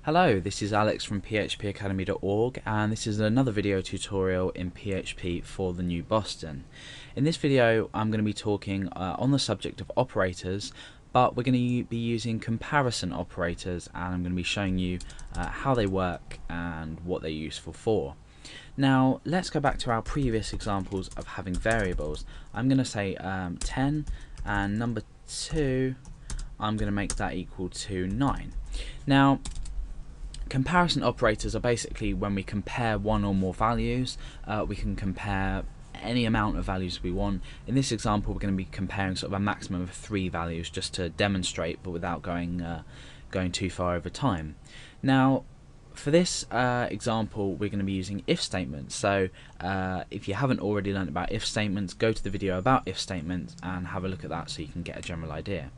Hello, this is Alex from phpacademy.org, and this is another video tutorial in PHP for the new Boston. In this video I'm going to be talking on the subject of operators, but we're going to be using comparison operators, and I'm going to be showing you how they work and what they're useful for. Now let's go back to our previous examples of having variables. I'm going to say 10, and number 2 I'm going to make that equal to 9. Now comparison operators are basically when we compare one or more values. We can compare any amount of values we want. In this example we're going to be comparing sort of a maximum of 3 values just to demonstrate, but without going too far over time. Now for this example we're going to be using if statements. So if you haven't already learned about if statements, go to the video about if statements and have a look at that so you can get a general idea.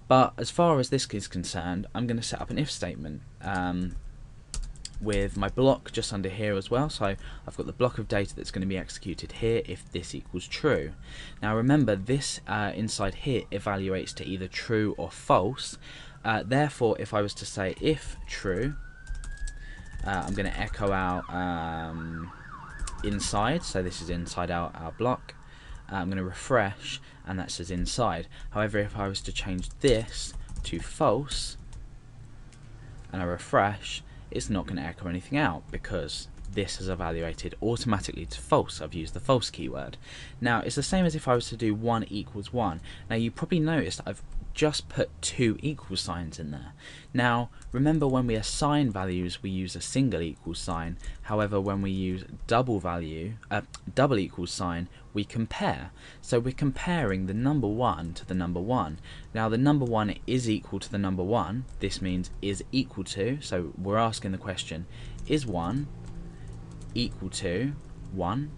But as far as this is concerned, I'm going to set up an if statement with my block just under here as well. So I've got the block of data that's going to be executed here if this equals true. Now remember, this inside here evaluates to either true or false. Therefore if I was to say if true, I'm going to echo out inside, so this is inside our block. I'm going to refresh and that says inside. However, if I was to change this to false and I refresh, it's not going to echo anything out because this has evaluated automatically to false. I've used the false keyword. Now it's the same as if I was to do 1 equals 1. Now you probably noticed I've just put 2 equal signs in there. Now remember, when we assign values we use a single equal sign. However, when we use double equal sign, we compare. So we're comparing the number 1 to the number 1. Now the number 1 is equal to the number 1. This means is equal to, so we're asking the question, is 1 equal to 1?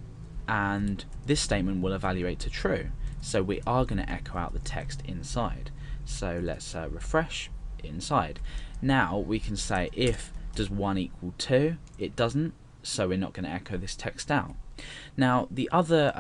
And this statement will evaluate to true. So we are going to echo out the text inside. So let's refresh inside. Now we can say if does 1 equal 2? It doesn't, so we're not going to echo this text out. Now the other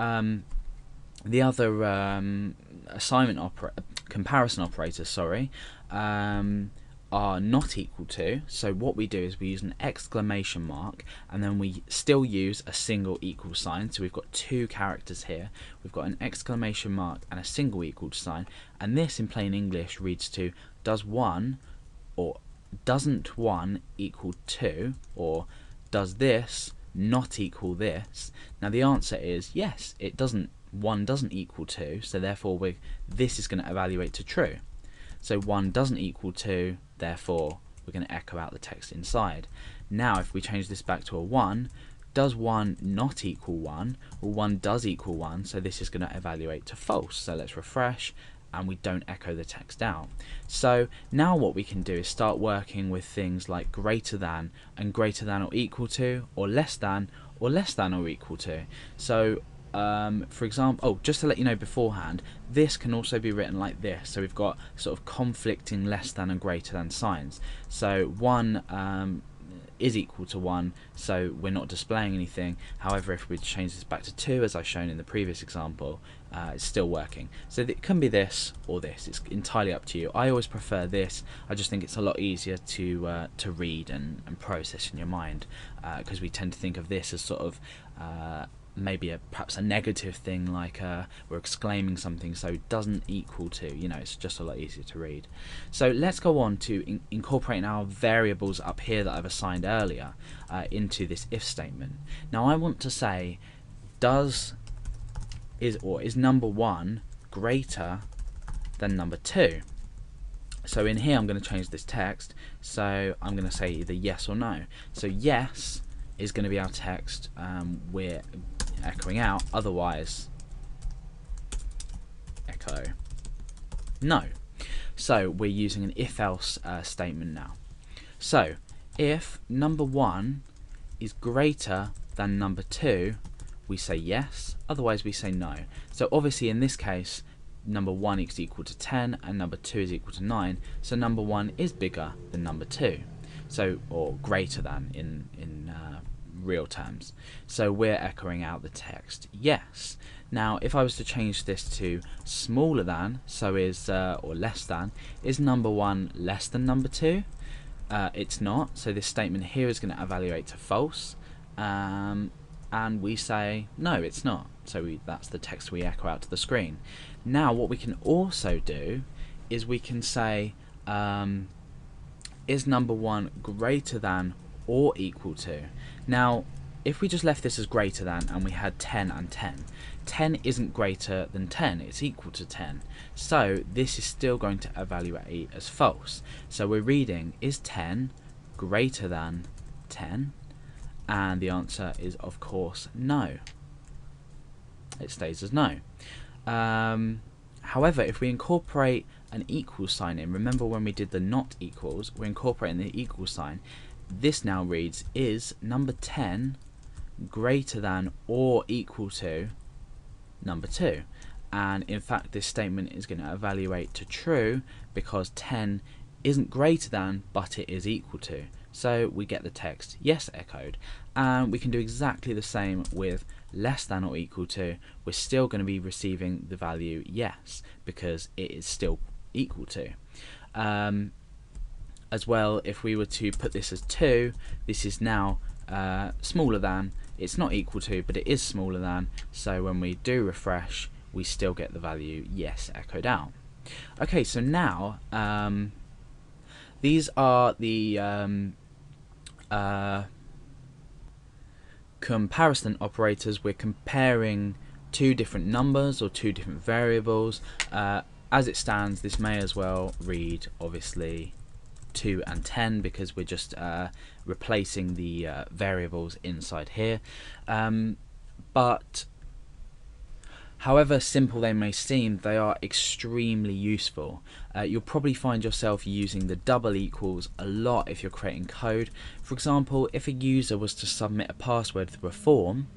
comparison operators, sorry, are not equal to. So what we do is we use an exclamation mark and then we still use a single equal sign. So we've got 2 characters here. We've got an exclamation mark and a single equal sign, and this in plain English reads to does 1 or doesn't 1 equal 2, or does this not equal this? Now the answer is yes, it doesn't. 1 doesn't equal 2, so therefore this is going to evaluate to true. So 1 doesn't equal 2, therefore we're going to echo out the text inside. Now if we change this back to a 1, does 1 not equal 1? Well, 1 does equal 1, so this is going to evaluate to false. So let's refresh and we don't echo the text out. So now what we can do is start working with things like greater than and greater than or equal to, or less than or equal to. So for example, just to let you know beforehand, this can also be written like this. So we've got sort of conflicting less than and greater than signs. So 1 is equal to 1, so we're not displaying anything. However, if we change this back to 2 as I've shown in the previous example, it's still working. So it can be this or this, it's entirely up to you. I always prefer this. I just think it's a lot easier to read and process in your mind, because we tend to think of this as sort of maybe perhaps a negative thing, like we're exclaiming something, so doesn't equal to, you know, it's just a lot easier to read. So let's go on to incorporating our variables up here that I've assigned earlier into this if statement. Now I want to say is number 1 greater than number 2? So in here I'm going to change this text, so I'm going to say either yes or no. So yes is going to be our text, we're echoing out, otherwise echo no. So we're using an if-else statement now. So if number 1 is greater than number 2, we say yes, otherwise we say no. So obviously in this case number 1 is equal to 10 and number 2 is equal to 9, so number 1 is bigger than number 2, so, or greater than in real terms. So we're echoing out the text yes. Now if I was to change this to smaller than, so is or less than, is number 1 less than number 2? it's not, so this statement here is going to evaluate to false, and we say no, it's not, so that's the text we echo out to the screen. Now what we can also do is we can say is number 1 greater than or equal to. Now if we just left this as greater than and we had 10 and 10, 10 isn't greater than 10, it's equal to 10. So this is still going to evaluate as false. So we're reading, is 10 greater than 10? And the answer is, of course, no. It stays as no. However, if we incorporate an equal sign in, remember when we did the not equals, we're incorporating the equal sign. This now reads, is number 10 greater than or equal to number 2? And in fact this statement is going to evaluate to true because 10 isn't greater than but it is equal to. So we get the text yes echoed, and we can do exactly the same with less than or equal to. We're still going to be receiving the value yes because it is still equal to. As well, if we were to put this as 2, this is now smaller than. It's not equal to, but it is smaller than, so when we do refresh we still get the value yes echoed out. Okay, so now these are the comparison operators. We're comparing two different numbers or two different variables. As it stands, this may as well read obviously 2 and 10 because we're just replacing the variables inside here. But however simple they may seem, they are extremely useful. You'll probably find yourself using the double equals a lot if you're creating code. For example, if a user was to submit a password through a form,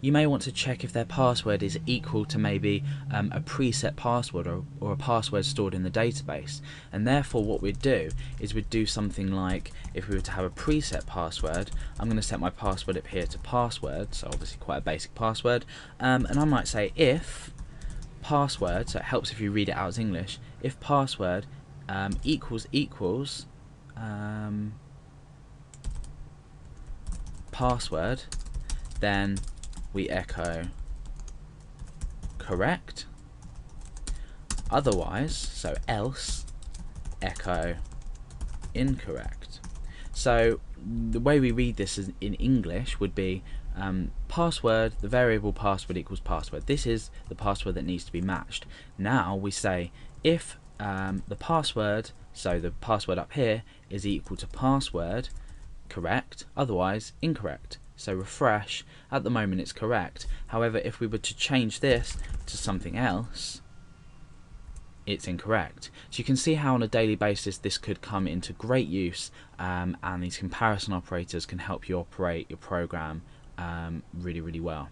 you may want to check if their password is equal to maybe a preset password or a password stored in the database. And therefore what we'd do is we'd do something like, if we were to have a preset password, I'm going to set my password up here to password, so obviously quite a basic password, and I might say if password, so it helps if you read it out as English, if password equals password, then we echo correct, otherwise, so else, echo incorrect. So the way we read this in English would be password, the variable password equals password. This is the password that needs to be matched. Now we say if the password, so the password up here, is equal to password, correct, otherwise incorrect. So refresh, at the moment it's correct. However, if we were to change this to something else, it's incorrect. So you can see how on a daily basis this could come into great use, and these comparison operators can help you operate your program really, really well.